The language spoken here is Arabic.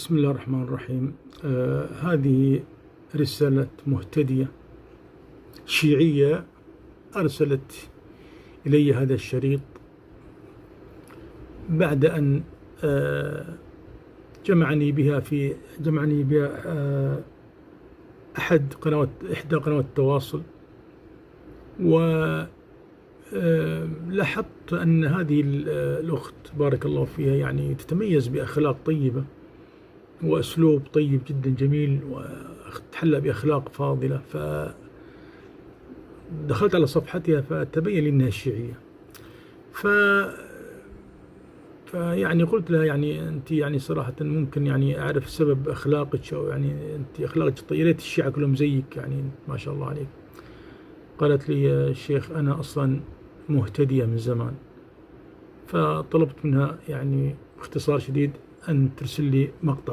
بسم الله الرحمن الرحيم. هذه رسالة مهتدية شيعية أرسلت إلي هذا الشريط بعد أن جمعني بها إحدى قنوات التواصل، ولاحظت أن هذه الأخت بارك الله فيها يعني تتميز بأخلاق طيبة وأسلوب طيب جدا جميل، وتحلى بأخلاق فاضلة. فدخلت على صفحتها فتبين لي أنها شيعية. فيعني قلت لها يعني أنت يعني صراحة ممكن يعني أعرف سبب أخلاقك، أو يعني أنت أخلاقك طيبة، يا ريت الشيعة كلهم زيك يعني ما شاء الله عليك. قالت لي يا شيخ أنا أصلا مهتدية من زمان. فطلبت منها يعني باختصار شديد أن ترسل لي مقطع